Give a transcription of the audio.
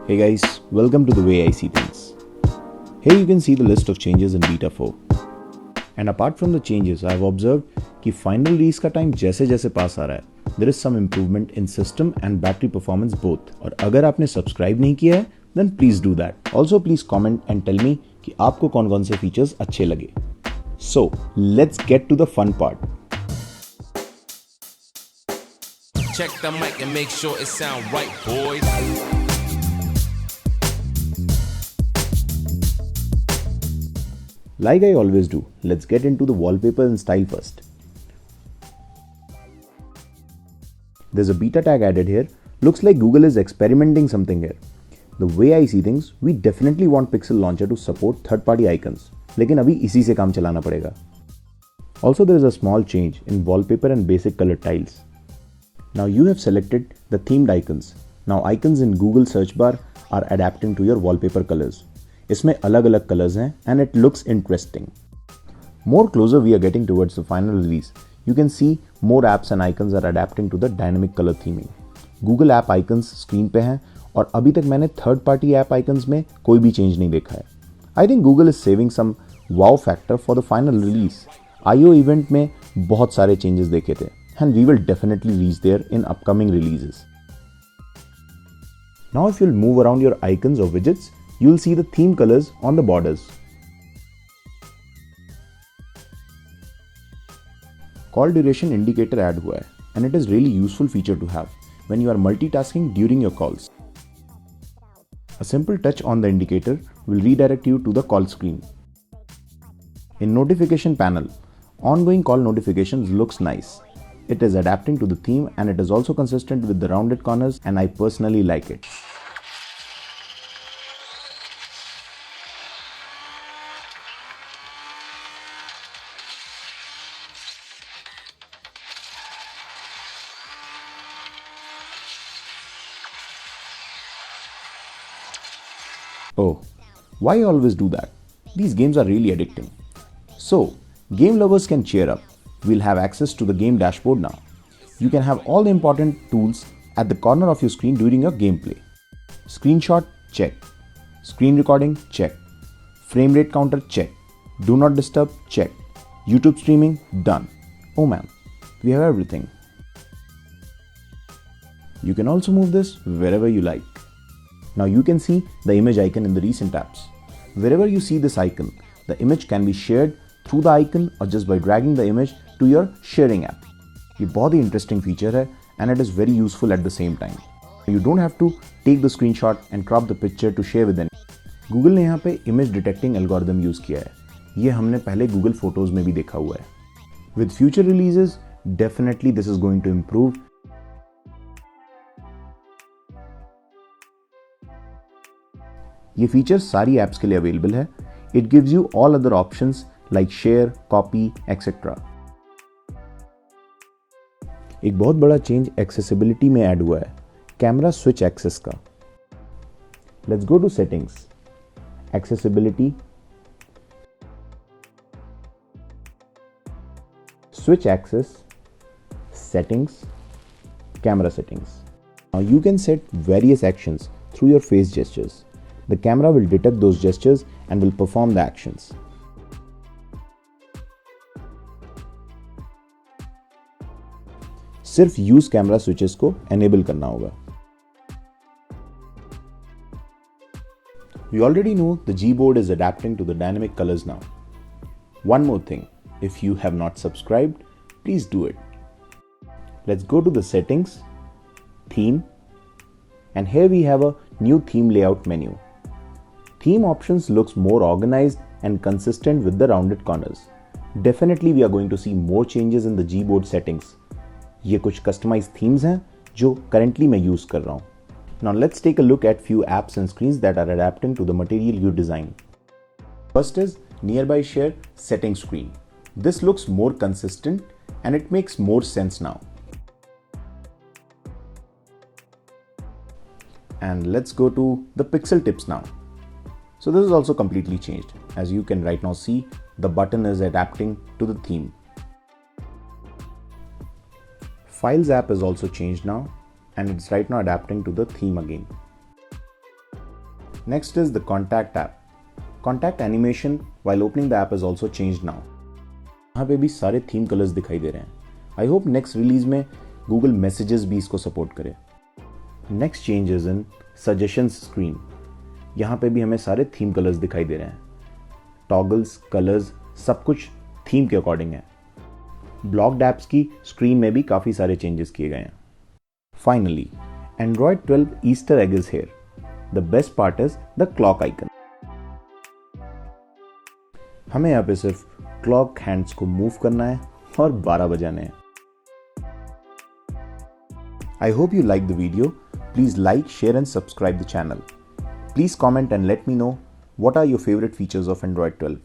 Hey guys, welcome to The Way I See Things. Here you can see the list of changes in Beta 4. And apart from the changes, I have observed कि final release का time जैसे जैसे पास आ रहा है, there is some improvement in system and battery performance both. और अगर आपने subscribe नहीं किया है, then please do that. Also please comment and tell me कि आपको कौन कौन से features अच्छे लगे. So let's get to the fun part. Check the mic and make sure it sound right, boys. Like I always do, let's get into the wallpaper and style first. There's a beta tag added here. Looks like Google is experimenting something here. The way I see things, we definitely want Pixel Launcher to support third-party icons. लेकिन अभी इसी से काम चलाना पड़ेगा. Also, there is a small change in wallpaper and basic color tiles. Now you have selected the themed icons. Now icons in Google search bar are adapting to your wallpaper colors. इसमें अलग अलग colours हैं and it looks interesting. More closer we are getting towards the final release. You can see more apps and icons are adapting to the dynamic color theming. Google app icons screen पे हैं और अभी तक मैंने third party app icons में कोई भी change नहीं देखा है. I think Google is saving some wow factor for the final release. I/O event में बहुत सारे चेंजेस देखे थे and we will definitely reach there in upcoming releases. Now if you'll move around your icons or widgets, you'll see the theme colors on the borders. Call duration indicator add हुआ है and it is really useful feature to have when you are multitasking during your calls. A simple touch on the indicator will redirect you to the call screen. In notification panel, ongoing call notifications looks nice. It is adapting to the theme and it is also consistent with the rounded corners and I personally like it. Oh, why always do that? These games are really addicting. So, game lovers can cheer up. We'll have access to the game dashboard now. You can have all the important tools at the corner of your screen during your gameplay. Screenshot, check. Screen recording, check. Frame rate counter, check. Do not disturb, check. YouTube streaming, done. Oh man, we have everything. You can also move this wherever you like. Now you can see the image icon in the recent apps. Wherever you see this icon, the image can be shared through the icon or just by dragging the image to your sharing app. ये बहुत ही interesting feature है and it is very useful at the same time. You don't have to take the screenshot and crop the picture to share with anyone. Google ने यहाँ पे image detecting algorithm use किया है. ये हमने पहले Google Photos में भी देखा हुआ है. With future releases, definitely this is going to improve. ये फीचर सारी एप्स के लिए अवेलेबल है. It gives you all other options like share, copy, etcetera. एक बहुत बड़ा चेंज एक्सेसिबिलिटी में ऐड हुआ है, कैमरा स्विच एक्सेस का. Let's go to settings, accessibility, switch access, settings, camera settings. Now you can set various actions through your face gestures. The camera will detect those gestures and will perform the actions. सिर्फ use camera switches को enable करना होगा. We already know the Gboard is adapting to the dynamic colors now. One more thing, if you have not subscribed, please do it. Let's go to the settings, theme, and here we have a new theme layout menu. Theme options looks more organized and consistent with the rounded corners. Definitely we are going to see more changes in the Gboard settings. ये कुछ customized themes हैं जो currently मैं use कर रहा हूँ. Now let's take a look at few apps and screens that are adapting to the material you design. First is Nearby Share setting screen. This looks more consistent and it makes more sense now. And let's go to the pixel tips now. So this is also completely changed. As you can right now see, the button is adapting to the theme. Files app is also changed now and it's right now adapting to the theme again. Next is the Contact app. Contact animation while opening the app is also changed now. यहाँ पे भी सारे theme colours दिखाई दे रहे हैं. I hope next release में Google Messages भी इसको सपोर्ट करे. Next change is in Suggestions screen. यहाँ पे भी हमें सारे थीम कलर्स दिखाई दे रहे हैं. टॉगल्स, कलर्स सब कुछ थीम के अकॉर्डिंग है. ब्लॉक्ड एप्स की स्क्रीन में भी काफ़ी सारे चेंजेस किए गए हैं. Finally, Android 12 Easter egg is here. The best part is the clock icon. हमें यहाँ पे सिर्फ क्लॉक हैंड्स को मूव करना है और 12 बजाने हैं. I hope you liked the video. Please like, share and subscribe the channel. Please comment and let me know what are your favorite features of Android 12.